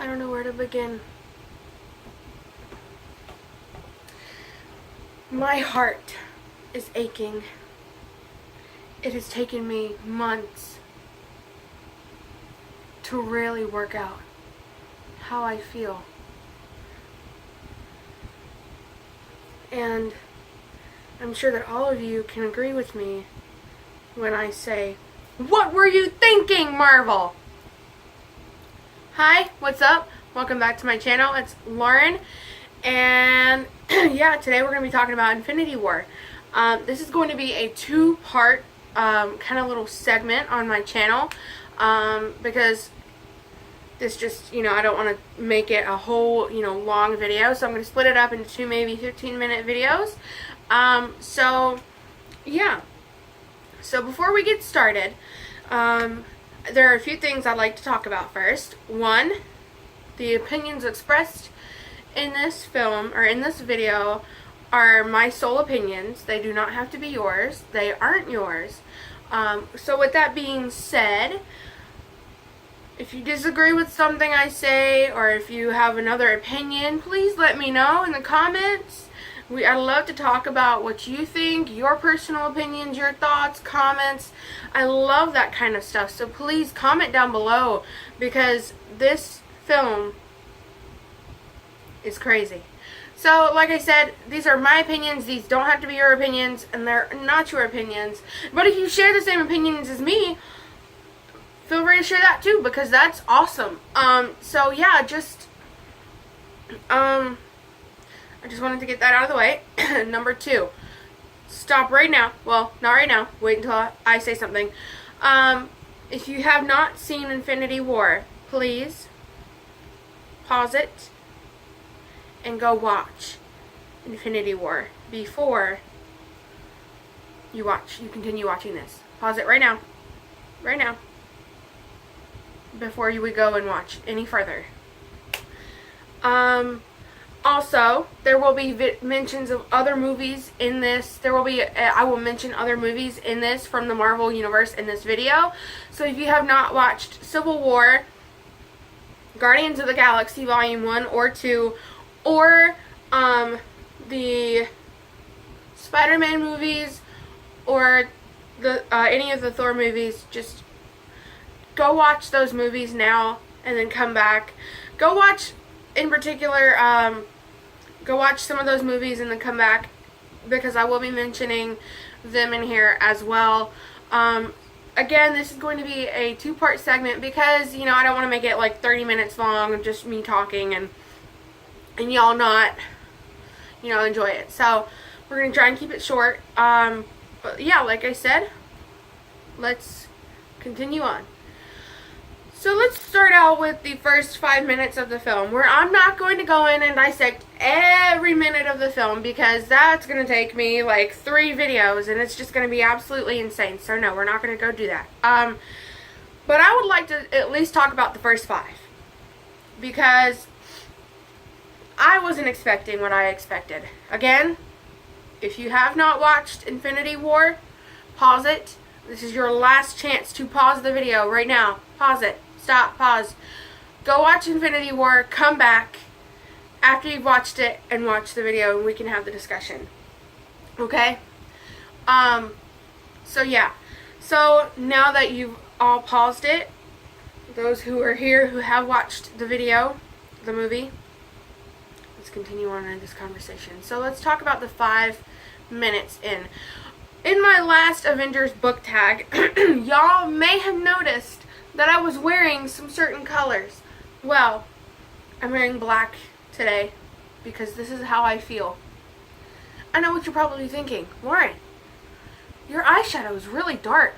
I don't know where to begin. My heart is aching. It has taken me months to really work out how I feel. And I'm sure that all of you can agree with me when I say, what were you thinking, Marvel? Hi, what's up? Welcome back to my channel. It's Lauren. And yeah, today we're going to be talking about Infinity War. This is going to be a two-part kind of little segment on my channel because this just, I don't want to make it a whole, long video. So I'm going to split it up into two, maybe 15-minute videos. So, yeah. So before we get started, there are a few things I'd like to talk about first. One, the opinions expressed in this film, or in this video, are my sole opinions. They do not have to be yours. They aren't yours. So with that being said, if you disagree with something I say, or if you have another opinion, please let me know in the comments. I'd love to talk about what you think, your personal opinions, your thoughts, comments. I love that kind of stuff. So please comment down below, because this film is crazy. So, like I said, these are my opinions. These don't have to be your opinions, and they're not your opinions. But if you share the same opinions as me, feel free to share that too, because that's awesome. So yeah, I just wanted to get that out of the way. Number two, stop right now. Well, not right now. Wait until I say something. If you have not seen Infinity War, please pause it and go watch Infinity War before you continue watching this. Pause it right now. Right now. Before we go and watch any further. Also, there will be mentions of other movies in this. I will mention other movies in this from the Marvel Universe in this video. So if you have not watched Civil War, Guardians of the Galaxy Volume 1 or 2, or the Spider-Man movies, or any of the Thor movies, just go watch those movies now and then come back. Go watch, in particular, go watch some of those movies and then come back, because I will be mentioning them in here as well. Again, this is going to be a two-part segment because, I don't want to make it like 30 minutes long of just me talking and y'all not, enjoy it. So, we're going to try and keep it short. But yeah, like I said, let's continue on. So let's start out with the first 5 minutes of the film, where I'm not going to go in and dissect every minute of the film, because that's going to take me like 3 videos and it's just going to be absolutely insane. So no, we're not going to go do that. But I would like to at least talk about the first 5, because I wasn't expecting what I expected. Again, if you have not watched Infinity War, pause it. This is your last chance to pause the video right now. Pause it. Stop. Pause. Go watch Infinity War. Come back after you've watched it and watch the video, and we can have the discussion. Okay? So yeah. So now that you've all paused it, those who are here who have watched the video, the movie, let's continue on in this conversation. So let's talk about the 5 minutes in. In my last Avengers book tag, y'all may have noticed that I was wearing some certain colors. Well, I'm wearing black today because this is how I feel. I know what you're probably thinking. Lauren, your eyeshadow is really dark.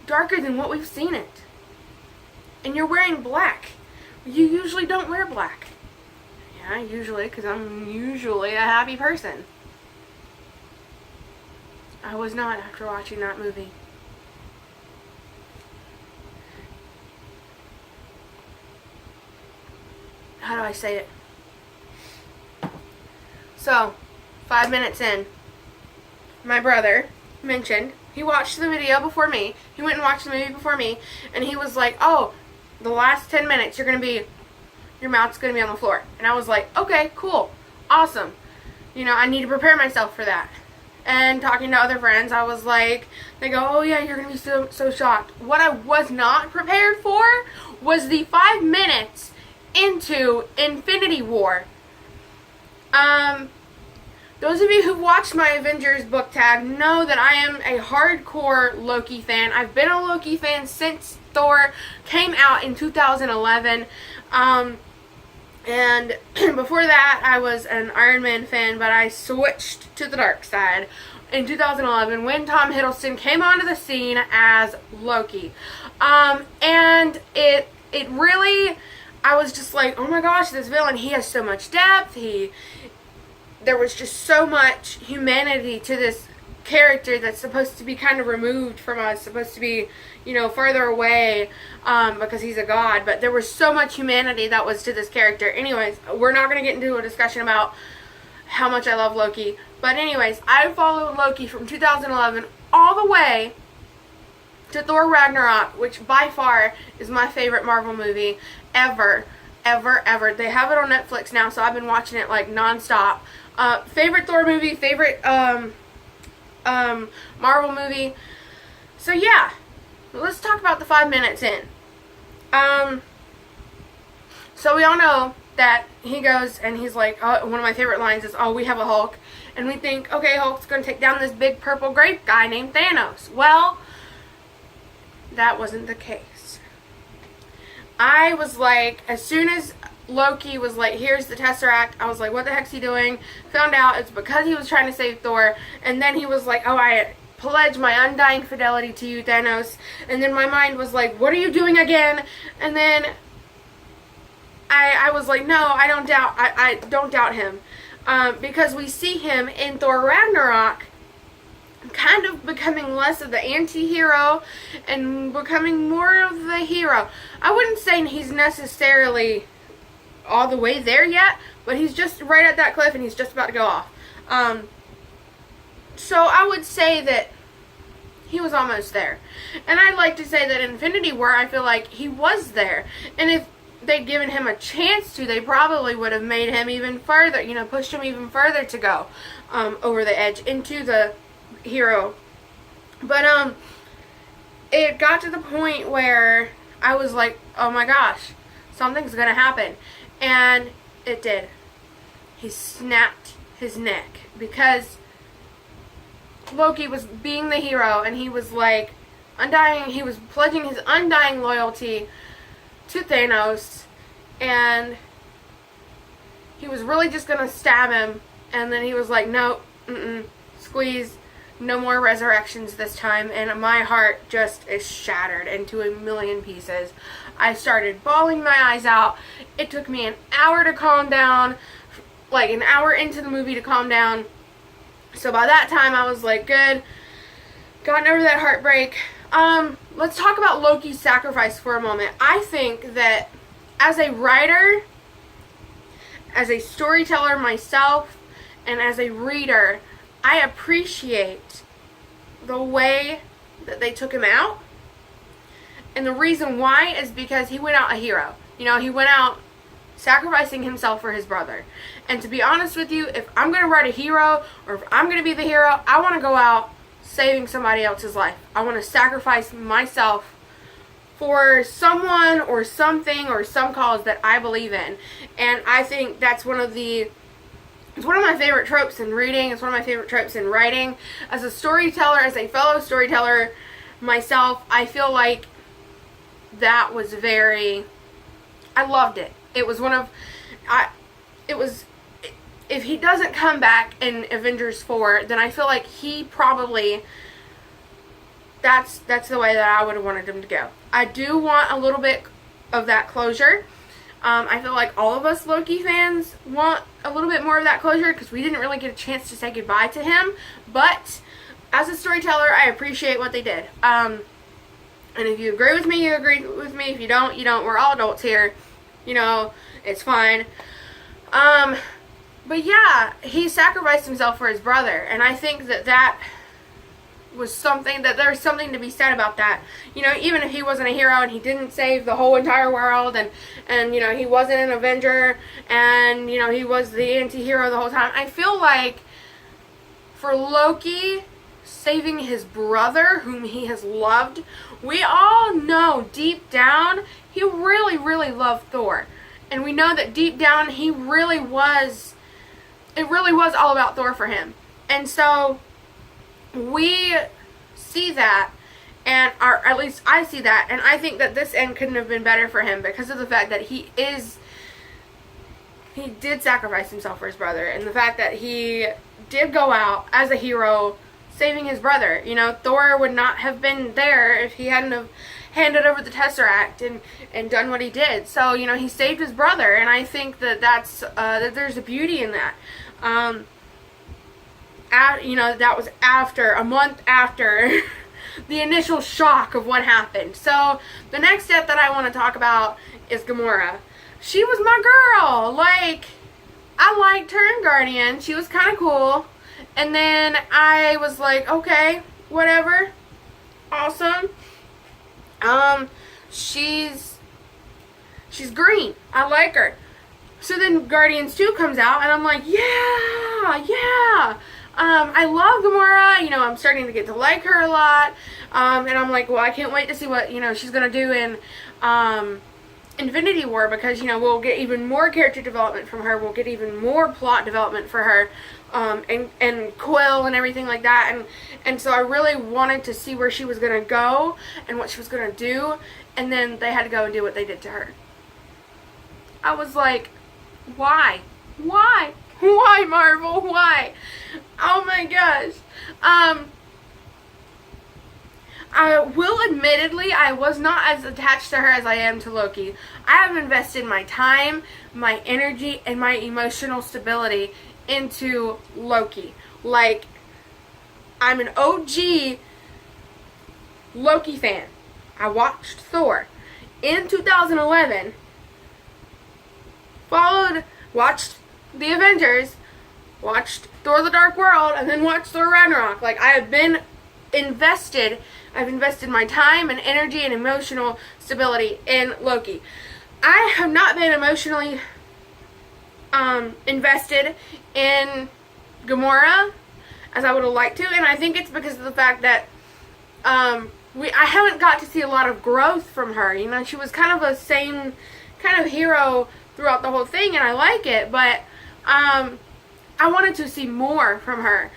Darker than what we've seen it. And you're wearing black. You usually don't wear black. Yeah, usually, because I'm usually a happy person. I was not after watching that movie. How do I say it? So, 5 minutes in, my brother mentioned, he watched the video before me, he went and watched the movie before me, and he was like, oh, the last 10 minutes, your mouth's going to be on the floor. And I was like, okay, cool, awesome. You know, I need to prepare myself for that. And talking to other friends, I was like, they go, oh yeah, you're going to be so shocked. What I was not prepared for was the 5 minutes into Infinity War. Those of you who've watched my Avengers book tag know that I am a hardcore Loki fan. I've been a Loki fan since Thor came out in 2011. And before that, I was an Iron Man fan, but I switched to the dark side in 2011 when Tom Hiddleston came onto the scene as Loki. And it really, I was just like, oh my gosh, this villain, he has so much depth. There was just so much humanity to this character that's supposed to be kind of removed from us, supposed to be, you know, farther away because he's a god. But there was so much humanity that was to this character. Anyways, we're not going to get into a discussion about how much I love Loki. But anyways, I followed Loki from 2011 all the way to Thor Ragnarok, which by far is my favorite Marvel movie ever. They have it on Netflix now, so I've been watching it like non-stop. Favorite Thor movie, favorite Marvel movie. So yeah, let's talk about the 5 minutes in. So we all know that he goes and he's like, one of my favorite lines is, oh, we have a Hulk. And we think, okay, Hulk's going to take down this big purple grape guy named Thanos. Well, that wasn't the case. I was like, as soon as Loki was like, here's the Tesseract, I was like, what the heck's he doing? Found out it's because he was trying to save Thor. And then he was like, oh, I pledge my undying fidelity to you, Thanos. And then my mind was like, what are you doing again? And then I was like, no, I don't doubt him. Because we see him in Thor Ragnarok kind of becoming less of the anti-hero and becoming more of the hero. I wouldn't say he's necessarily all the way there yet, but he's just right at that cliff and he's just about to go off. So I would say that he was almost there. And I'd like to say that in Infinity War, I feel like he was there. And if they'd given him a chance to, they probably would have made him even further, you know, pushed him even further to go over the edge into the hero. But it got to the point where I was like, oh my gosh, something's gonna happen. And it did. He snapped his neck because Loki was being the hero and he was like he was pledging his undying loyalty to Thanos, and he was really just gonna stab him, and then he was like, no, squeeze, no more resurrections this time. And my heart just is shattered into a million pieces. I started bawling my eyes out. It took me an hour to calm down, like an hour into the movie to calm down. So by that time I was like, good, gotten over that heartbreak. Let's talk about Loki's sacrifice for a moment. I think that as a writer, as a storyteller myself, and as a reader, I appreciate the way that they took him out. And the reason why is because he went out a hero. You know, he went out sacrificing himself for his brother. And to be honest with you, if I'm going to write a hero, or if I'm going to be the hero, I want to go out saving somebody else's life. I want to sacrifice myself for someone or something or some cause that I believe in. And I think that's it's one of my favorite tropes in reading. It's one of my favorite tropes in writing. As a storyteller, as a fellow storyteller myself, I feel like that was I loved it. It was if he doesn't come back in Avengers 4, then I feel like he probably, that's the way that I would have wanted him to go. I do want a little bit of that closure. I feel like all of us Loki fans want a little bit more of that closure because we didn't really get a chance to say goodbye to him. But as a storyteller, I appreciate what they did. And if you agree with me, you agree with me. If you don't, you don't. We're all adults here. You know, it's fine. But yeah, he sacrificed himself for his brother. And I think that was something that there's something to be said about that. You know, even if he wasn't a hero and he didn't save the whole entire world, and you know, he wasn't an Avenger, and you know, he was the anti-hero the whole time, I feel like for Loki saving his brother, whom he has loved, we all know deep down he really, really loved Thor. And we know that deep down he really was, it really was all about Thor for him. And so we see that, and at least I see that, and I think that this end couldn't have been better for him because of the fact that he did sacrifice himself for his brother, and the fact that he did go out as a hero saving his brother. You know, Thor would not have been there if he hadn't have handed over the Tesseract and done what he did. So, you know, he saved his brother, and I think that that there's a beauty in that. You know, that was a month after the initial shock of what happened. So the next step that I want to talk about is Gamora. She was my girl. Like, I liked her in Guardian. She was kind of cool. And then I was like, okay, whatever. Awesome. She's green. I like her. So then Guardians 2 comes out, and I'm like, yeah. I love Gamora. You know, I'm starting to get to like her a lot. And I'm like, well, I can't wait to see what, you know, she's going to do in Infinity War, because, you know, we'll get even more character development from her. We'll get even more plot development for her, and Quill and everything like that. And so I really wanted to see where she was going to go and what she was going to do. And then they had to go and do what they did to her. I was like, why? Why? Why, Marvel? Why? Oh my gosh. I will admittedly, I was not as attached to her as I am to Loki. I have invested my time, my energy, and my emotional stability into Loki. Like, I'm an OG Loki fan. I watched Thor in 2011, watched the Avengers, watched Thor the Dark World, and then watched Thor Ragnarok. Like, I have been invested. I've invested my time and energy and emotional stability in Loki. I have not been emotionally invested in Gamora as I would have liked to, and I think it's because of the fact that I haven't got to see a lot of growth from her. You know, she was kind of a same kind of hero throughout the whole thing, and I like it, but I wanted to see more from her.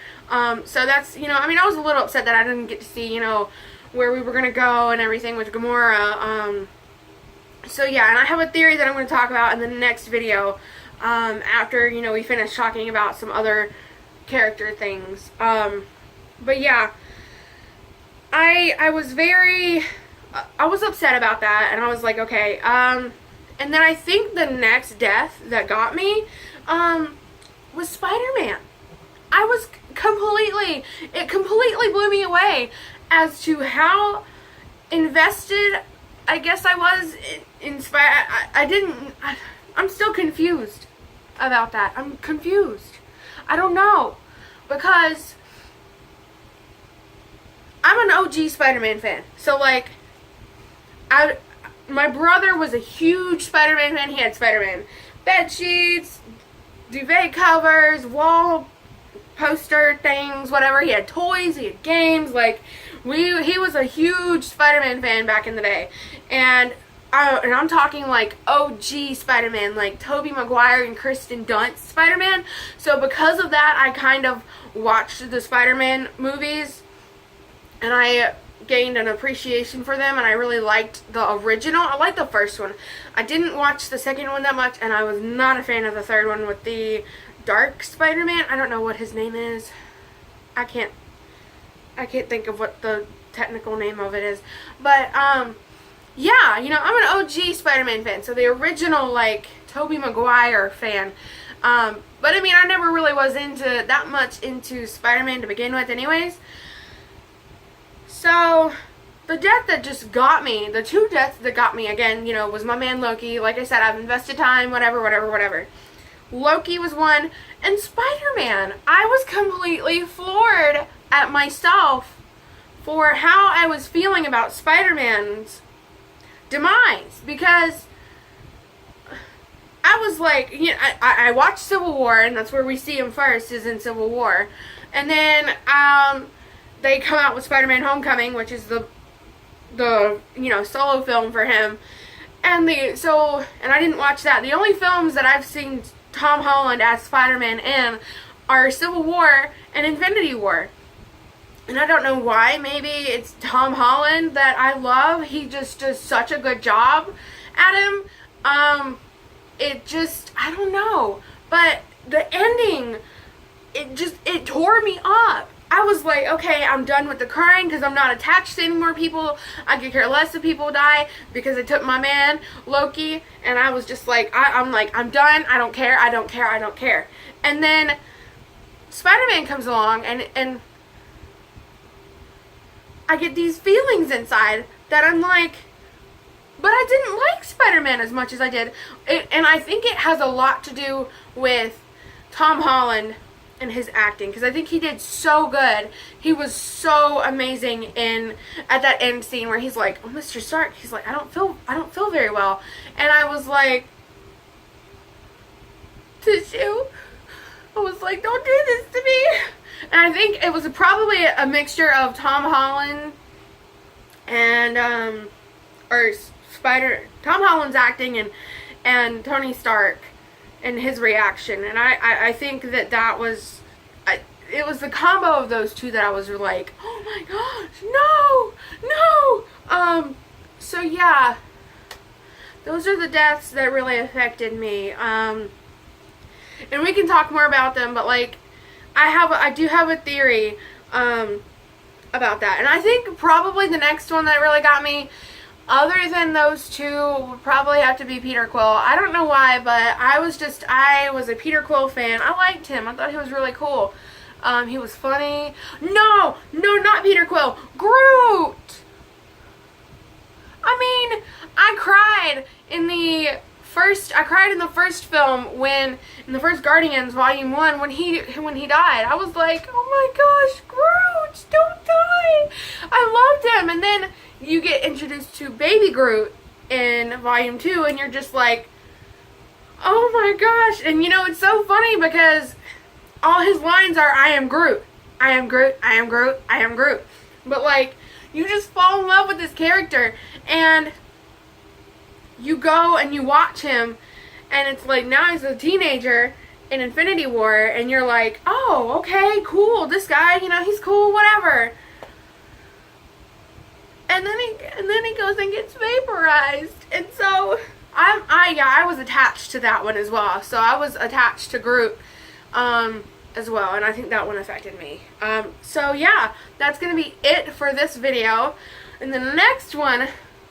So that's, you know, I mean, I was a little upset that I didn't get to see, you know, where we were going to go and everything with Gamora. So yeah, and I have a theory that I'm going to talk about in the next video, after, you know, we finish talking about some other character things. But yeah, I was upset about that, and I was like, okay, and then I think the next death that got me, was Spider-Man. It completely blew me away as to how invested I guess I was in I'm still confused about that. I'm confused. I don't know, because I'm an OG Spider-Man fan. So, like, my brother was a huge Spider-Man fan. He had Spider-Man bed sheets, duvet covers, wall poster things, whatever. He had toys, he had games. Like, he was a huge Spider-Man fan back in the day. And I'm talking like OG Spider-Man, like Tobey Maguire and Kristen Dunst Spider-Man. So because of that, I kind of watched the Spider-Man movies, and I gained an appreciation for them, and I really liked the original. I liked the first one. I didn't watch the second one that much, and I was not a fan of the third one with the Dark Spider-Man. I don't know what his name is. I can't think of what the technical name of it is. But, yeah, you know, I'm an OG Spider-Man fan, so the original, like, Tobey Maguire fan. But, I mean, I never really was that much into Spider-Man to begin with anyways. So, the death that just got me, the two deaths that got me, again, you know, was my man Loki. Like I said, I've invested time, whatever. Loki was one, and Spider-Man. I was completely floored at myself for how I was feeling about Spider-Man's demise, because I was like, I watched Civil War, and that's where we see him first, is in Civil War, and then they come out with Spider-Man Homecoming, which is the solo film for him, and I didn't watch that. The only films that I've seen Tom Holland as Spider-Man in are Civil War and Infinity War. And I don't know why. Maybe it's Tom Holland that I love. He just does such a good job at him. I don't know. But the ending, it tore me up. I was like, okay, I'm done with the crying because I'm not attached to any more people. I could care less if people die because they took my man, Loki. And I was just like, I'm done. I don't care. I don't care. I don't care. And then Spider-Man comes along, and I get these feelings inside that I'm like, but I didn't like Spider-Man as much as I did. And I think it has a lot to do with Tom Holland and his acting, because I think he did so good. He was so amazing at that end scene where he's like, oh, Mr. Stark, he's like, I don't feel very well. And I was like, tissue. I was like, don't do this to me. And I think it was probably a mixture of Tom Holland and Tom Holland's acting and Tony Stark and his reaction. And I think that was it was the combo of those two that I was like, oh my gosh, no. So yeah, those are the deaths that really affected me. And we can talk more about them, but like, I do have a theory about that. And I think probably the next one that really got me, other than those two, would probably have to be Peter Quill. I don't know why, but I was a Peter Quill fan. I liked him. I thought he was really cool. He was funny. No, not Peter Quill. Groot! I mean, I cried in the first film in the first Guardians Volume 1 when he died. I was like, oh my gosh, Groot, don't die. I loved him. And then you get introduced to Baby Groot in Volume 2 and you're just like, oh my gosh. And it's so funny because all his lines are, I am Groot. I am Groot. I am Groot. I am Groot. But like, you just fall in love with this character, and you go and you watch him, and it's like, now he's a teenager in Infinity War, and you're like, oh, okay, cool, this guy, he's cool, whatever. And then he goes and gets vaporized, and so I was attached to that one as well. So I was attached to Groot as well, and I think that one affected me. So yeah, that's gonna be it for this video. And the next one,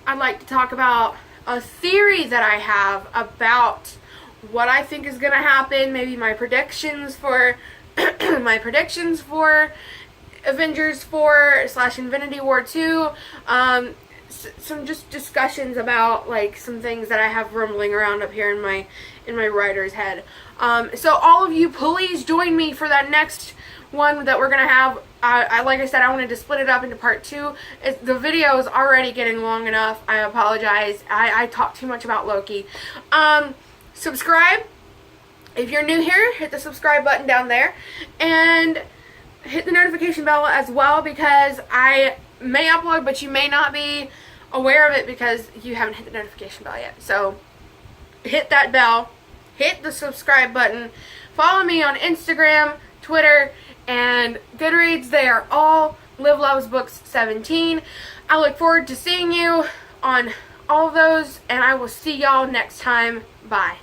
I'd like to talk about a theory that I have about what I think is gonna happen. Maybe my predictions for Avengers 4 / Infinity War 2. Some just discussions about like some things that I have rumbling around up here in my writer's head. So all of you, please join me for that next one that we're gonna have. Like I said, I wanted to split it up into part 2. The video is already getting long enough. I apologize. I talked too much about Loki. Subscribe. If you're new here, hit the subscribe button down there. And hit the notification bell as well, because I may upload, but you may not be aware of it because you haven't hit the notification bell yet. So hit that bell. Hit the subscribe button. Follow me on Instagram, Twitter, and Goodreads. They are all Liv Loves Books 17. I look forward to seeing you on all of those, and I will see y'all next time. Bye.